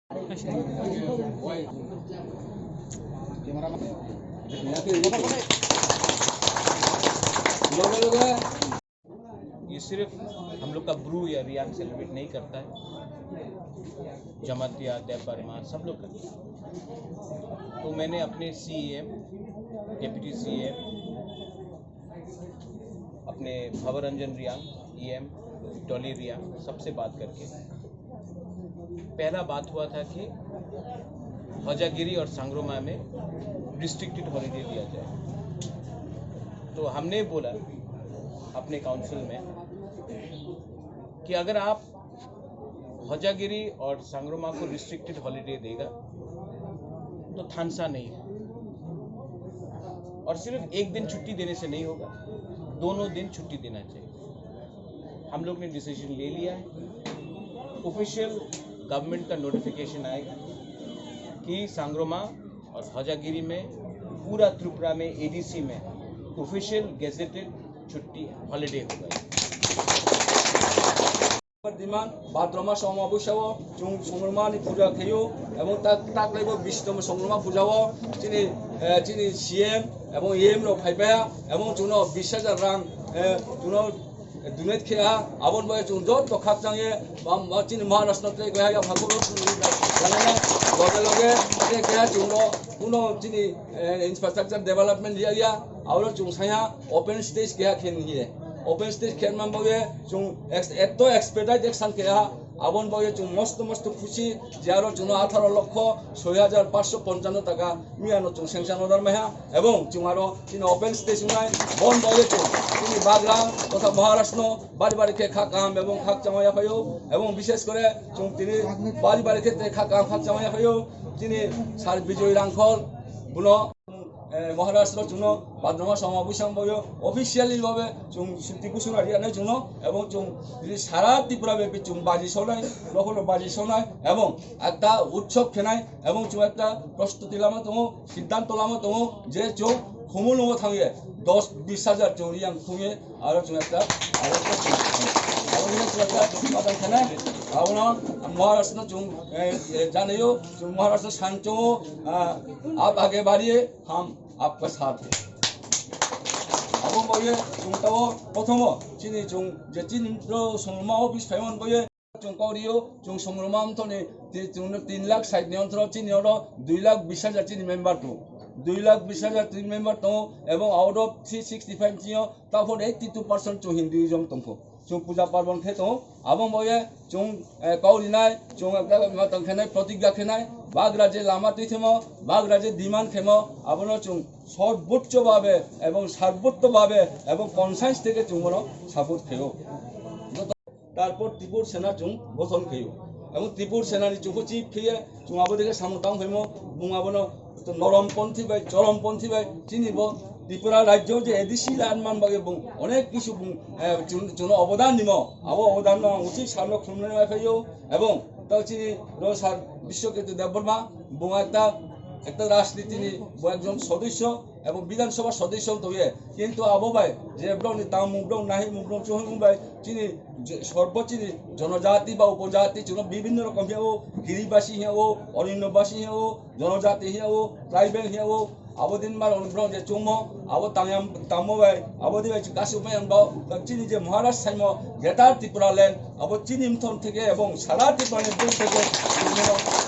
ये सिर्फ हम लोग का ब्रू या रियान सेलिब्रेट नहीं करता है, जमातिया देव बर्मा सब लोग करते हैं। तो मैंने अपने सीएम, डेप्यूटी सीएम, अपने भवरंजन रियांग, ईएम डॉली रियांग सबसे बात करके पहला बात हुआ था कि हौजागिरी और सांग्रोमा में रिस्ट्रिक्टेड हॉलीडे दिया जाए। तो हमने बोला अपने काउंसिल में कि अगर आप हौजागिरी और सांग्रोमा को रिस्ट्रिक्टेड हॉलीडे देगा तो थानसा नहीं है, और सिर्फ एक दिन छुट्टी देने से नहीं होगा, दोनों दिन छुट्टी देना चाहिए। हम लोग ने डिसीजन ले लिया है। ऑफिशियल गवर्नमेंट का नोटिफिकेशन आएगा कि सांग्रोमा और हौजागिरी में पूरा त्रिपुरा में एडीसी में ऑफिशियल गेजेटेड छुट्टी हॉलीडे होगा। दिमान भाद्रमा समाबुसाव जों संग्रामानि पूजा खेयो एवं ताकलाइबो बिष्णु संग्रामा पूजाव चिनि सीएम एवं एएम रो फाइबाया एवं जोनो 20,000 रां जोनो डोनेट खेया आबन बय जों जत खाकजांगे चिनि महाराष्ट्र ते गया भागो लाना लगे लगे ते गया जोनो कुनो चिनि इंफ्रास्ट्रक्चर डेवलपमेंट लिया गया और जों साया ओपन स्टेज गया खेन हिए ओपन स्टेज खेलमान बगे जों एतो एक्सपेक्टेड एक्शन के आबन बगे जों मस्त खुशी जारो जों 18 लक्ष 6,555 टाका मियानो जों सेंक्शन अर्डार मेहा एवं जों आरो इन ओपन स्टेज उनाय बन बगे जों इन बागरा तथा महाराष्ट्र बारी बारी के खा काम एवं खाक चामाया फयो एवं विशेष करे जों तिनि बारी बारी के खा काम खाक चामाया फयो तिनि सार विजय रांखल बुनो महाराष्ट्र जों भाद्रमा समाबुसां बयो अफिशियली भावे जों सुक्ति घोषणा जों एवं जों सारा त्रिपुरा व्यापी जों बाजी सौनाय नखर बाजी सौनाय एवं एक उत्सव खेनाय एवं जों एक प्रस्तुति लामा दङ सिद्धांत लामा दङ जे जों खुमुलुङाव थाङो 10-20,000 जों रियां खुङो आरो जों एक महाराष्ट्र जों जानियो जों महाराष्ट्र सांचो आप आगे बढ़िए हम आपका साथ है। अब बये जों ताओ प्रथम चिनि जों जे चिनि संग्रामा ऑफिस फाइमन बये जों काउरियो जों संग्रामा अंतने जों 3 लाख साइड नियंत्रण चिनि और 2,20,000 चिनि मेंबर तो 2,20,000 चिनि मेंबर तो एवं आउट ऑफ 365 चियो ताफोर 82% जो हिंदुइज्म तंको जों पूजा पार्बण खेतो आबं बये जों काउरिनाय जों मातंग खेनाय प्रतिज्ञा खेनाय बागराजे लामा तैथेमो बागराजे दिमान खेमो आबनो जों सर्वोच्च भावे एवं सार्वत्र भावे एवं कनसाइंस থেকে जोंनो सापोर्ट खेयो तारपर त्रिपुर सेना जों गठन खेयो एवं त्रिपुर सेनानि जों चिफ खेयो जों आबोदेके सामतां खेमो बुङाबनो नरमपन्थी बाय चरमपन्थी बाय चिनिबो त्रिपुरा राज्य जे एडिसी लानमान बागे बुं अनेक किछु बुं जोंनो अवदान निमो आबो अवदान उचित सामनो खुमनाय फैयो एवं तावची रो सार विश्वकेतु देवबर्मा बुङा একটা রাজনীতিনি একজন সদস্য এবং বিধানসভা সদস্য তবে কিন্তু আবহাওয়ায় যে ব্রনি তা মুব্রং নাহি মুব্রং চহংবাই চিনি সর্বচিনি জনজাতি বা উপজাতি চুনো বিভিন্ন রকম হিয়াও গিরিবাসী হিয়াও অরণ্যবাসী হিয়াও জনজাতি হিয়াও ট্রাইবেল হিয়াও আবদিন মার অনুব্রং যে চুমো আবো তাঙ্গাম তামবাই আবদি বাই গাসুবাই আনবাও চিনি যে মহারাষ্ট্র সাইমো গ্রেটার ত্রিপুরা ল্যান্ড আবো চিনি মথন থেকে এবং সারা ত্রিপুরার দিক থেকে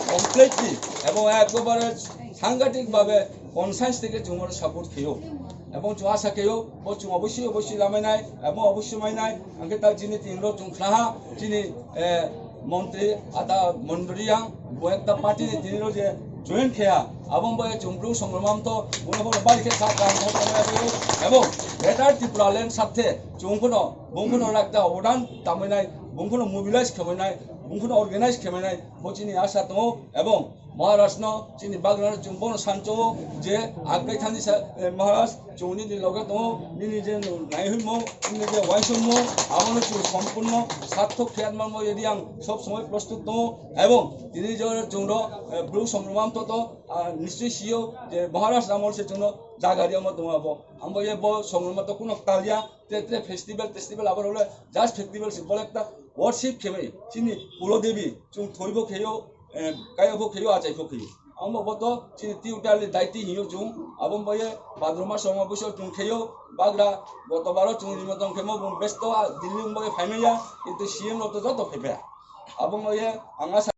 কমপ্লিটলি এবং একবারে সাংঘাতিক ভাবে কনসাইন্স থেকে जोंनो সাপোর্ট খেयो এবং जों आशा खेयो बो जों अवश्य लामायनाय এবং अवश्य मायनाय आंखे ता जिनि तिनरो जों खाहा जिनि मन्त्री आदा मन्डलिया बो एकता पार्टी तिनरो जे जয়েন खेया এবং बय जोंब्रु संग्रामांत बुनो बारिखे सा काम खालामनाय এবং গ্রেটার ত্রিপুরা ল্যান্ড সাথে जोंनो একটা অবদান তামাयनाय बुंखोनो मोबिलाइज खालामनाय बुंखोनो अर्गानाइज खालामनाय बचिनि आशा दङ এবং महाराष्ट्र चिनि बागरान जों बन सानचो जे आगै थानि महाराष्ट्र जोंनि लगे दङ निनि जे नायहैमो निनि जे वाइसमो आबनो जों सम्पूर्ण सार्थक खेयानमानमो यदि आं सब समय प्रस्तुत दङ এবং তিনি जोंनो ब्लू संग्रामांत तो निश्चय सियो जे महाराष्ट्र आमलसे जोंनो जागारिया मत दङ आबो आंबो ये बो संग्रामा तो कोनो तालिया ते फेस्टिवल आबार हले जास्ट फेस्टिवल सिम्पल एकता वर्शिप खेबाय चिनि कुलदेवी जों थयबो खेयो kaya phokhiyo achai phokhiyo amo boto chi tiutali daiti hiyo chung abom boye badroma samabeso chung kheyo bagra gotobaro chung rimotong khemo bum besto dilli boye phaimaya kintu cm lo to joto phaipa abom boye anga